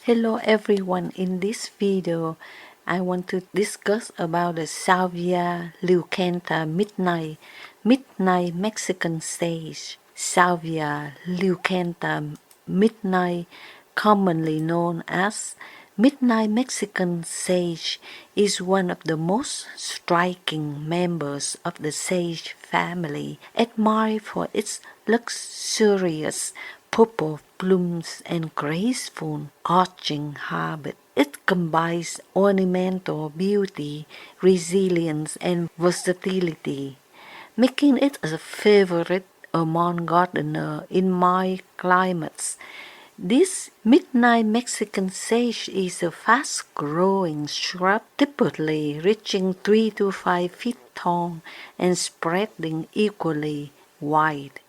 Hello everyone, in this video I want to discuss about the Salvia Leucantha midnight Mexican sage. Salvia Leucantha midnight, commonly known as midnight Mexican sage, is one of the most striking members of the sage family, admired for its luxurious purple blooms and graceful arching habit. It combines ornamental beauty, resilience, and versatility, making it a favorite among gardeners in mild climates. This midnight Mexican sage is a fast-growing shrub, typically reaching 3 to 5 feet tall and spreading equally wide.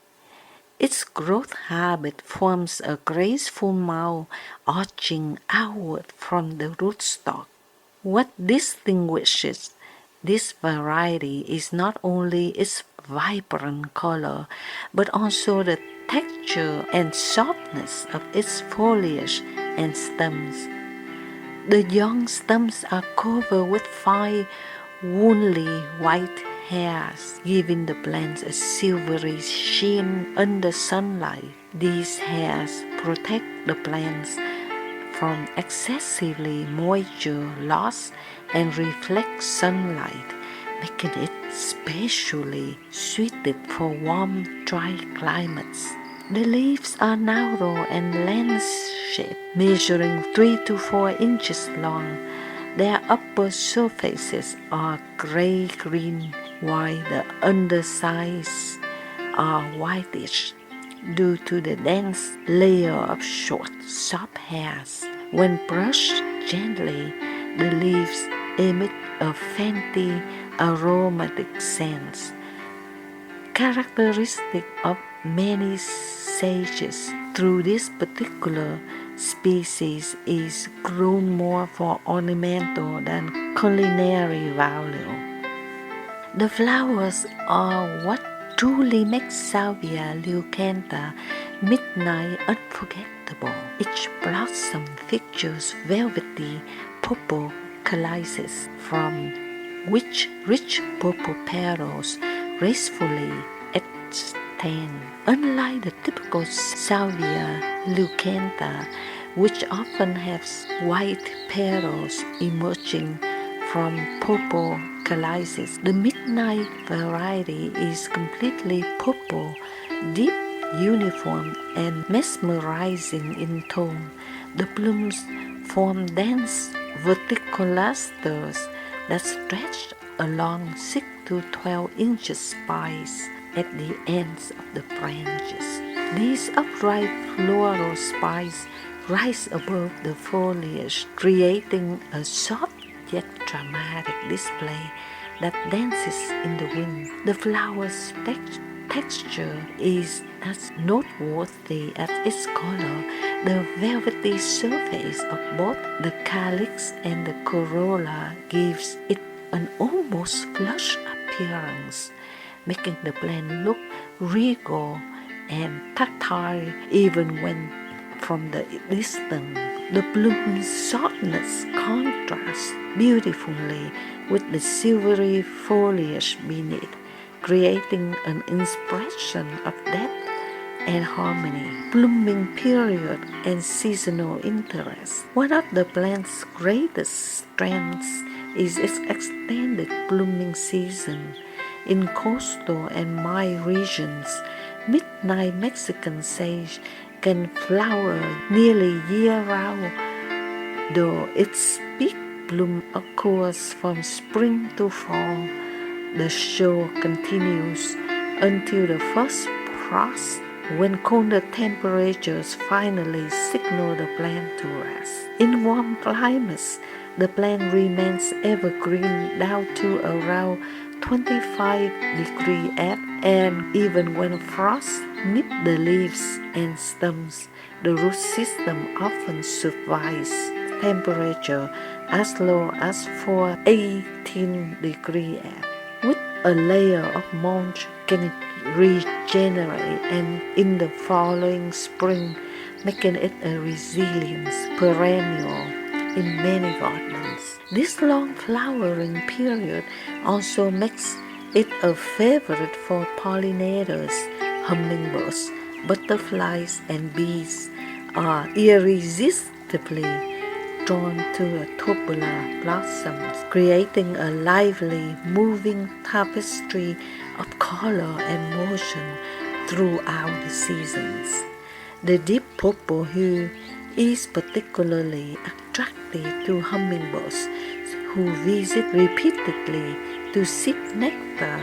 Its growth habit forms a graceful mound arching outward from the rootstock. What distinguishes this variety is not only its vibrant color, but also the texture and softness of its foliage and stems. The young stems are covered with fine, woolly white hairs, giving the plants a silvery sheen under sunlight. These hairs protect the plants from excessively moisture loss and reflect sunlight, making it specially suited for warm, dry climates. The leaves are narrow and lens-shaped, measuring 3 to 4 inches long. Their upper surfaces are gray-green, while the undersides are whitish due to the dense layer of short, soft hairs. When brushed gently, the leaves emit a faintly aromatic scent, characteristic of many sages. Though this particular species is grown more for ornamental than culinary value. The flowers are what truly makes Salvia Leucantha midnight unforgettable. Each blossom features velvety purple calyces, from which rich purple petals gracefully extend. Unlike the typical Salvia Leucantha, which often has white petals emerging from purple calyces, the midnight variety is completely purple, deep, uniform, and mesmerizing in tone. The blooms form dense verticillasters that stretch along 6 to 12 inches spines at the ends of the branches. These upright floral spines rise above the foliage, creating a soft yet dramatic display that dances in the wind. The flower's texture is as noteworthy as its color. The velvety surface of both the calyx and the corolla gives it an almost flush appearance, making the plant look regal and tactile even when from the distance. The bloom's softness contrasts beautifully with the silvery foliage beneath, creating an impression of depth and harmony. Blooming period and seasonal interest. One of the plant's greatest strengths is its extended blooming season. In coastal and mild regions, midnight Mexican sage can flower nearly year-round, though its peak bloom occurs from spring to fall. The show continues until the first frost, when colder temperatures finally signal the plant to rest. In warm climates, the plant remains evergreen down to around 25 degrees F, and even when frost nip the leaves and stems, the root system often survives temperature as low as 18 degrees F. With a layer of mulch, can regenerate, and in the following spring, making it a resilient perennial in many gardens. This long flowering period also makes it a favorite for pollinators. Hummingbirds, butterflies, and bees are irresistibly drawn to the tubular blossoms, creating a lively, moving tapestry of color and motion throughout the seasons. The deep purple hue is particularly attractive to hummingbirds who visit repeatedly to sip nectar,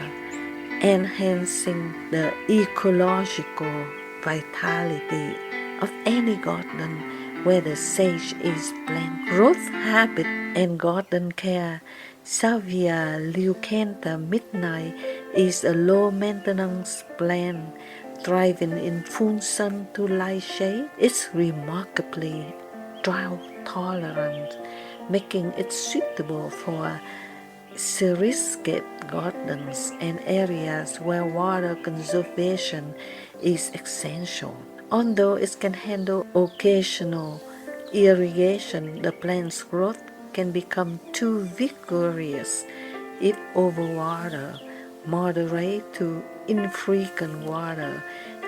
enhancing the ecological vitality of any garden where the sage is planted. Growth habit and garden care. Salvia Leucantha midnight is a low-maintenance plant thriving in full sun to light shade. It's remarkably drought tolerant, making it suitable for xeriscape gardens and areas where water conservation is essential. Although it can handle occasional irrigation, the plant's growth can become too vigorous if overwater. Moderate to infrequent water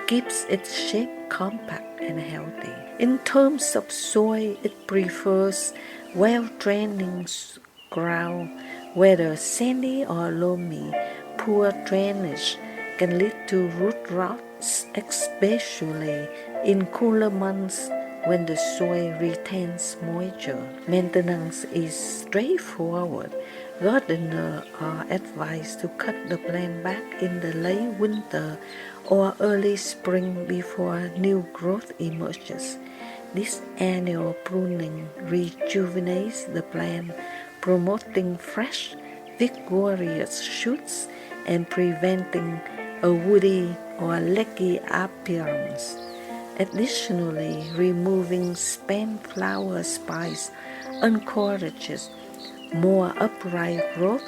keeps its shape compact and healthy. In terms of soil, it prefers well-drained ground, whether sandy or loamy. Poor drainage can lead to root rots, especially in cooler months when the soil retains moisture. Maintenance is straightforward. Gardeners are advised to cut the plant back in the late winter or early spring before new growth emerges. This annual pruning rejuvenates the plant, promoting fresh, vigorous shoots and preventing a woody or leggy appearance. Additionally, removing spent flower spikes encourages more upright growth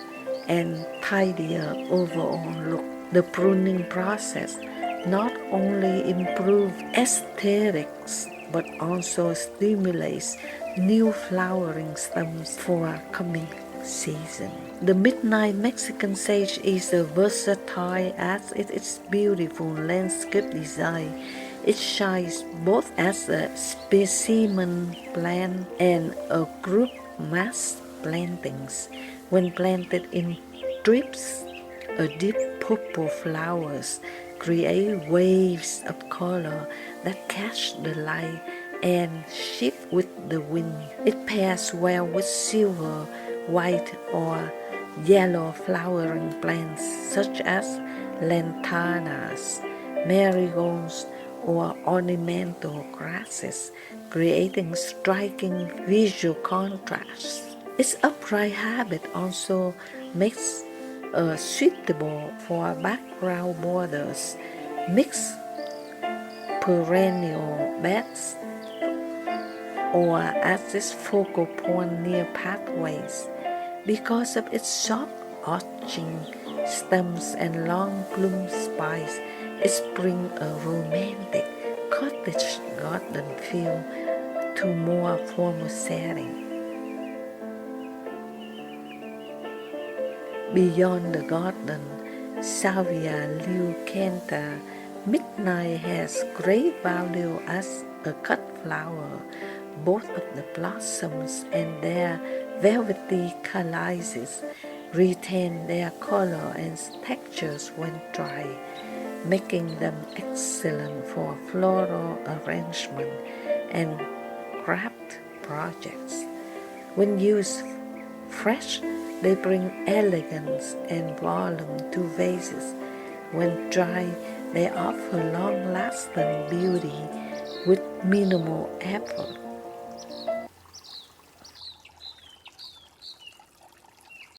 and tidier overall look. The pruning process not only improves aesthetics but also stimulates new flowering stems for coming season. The midnight Mexican sage is versatile as it is beautiful landscape design. It shines both as a specimen plant and a group mass plantings. When planted in strips, a deep purple flowers create waves of color that catch the light and shift with the wind. It pairs well with silver, white, or yellow flowering plants such as lanthanas, marigolds, or ornamental grasses, creating striking visual contrasts. Its upright habit also makes suitable for background borders, mixed perennial beds, or as its focal point near pathways. Because of its soft arching stems and long plume spikes, it brings a romantic cottage garden feel to more formal setting. Beyond the garden, Salvia Leucantha midnight has great value as a cut flower. Both of the blossoms and their velvety calyces retain their color and textures when dry, making them excellent for floral arrangement and craft projects. When used fresh, they bring elegance and volume to vases. When dry, they offer long-lasting beauty with minimal effort.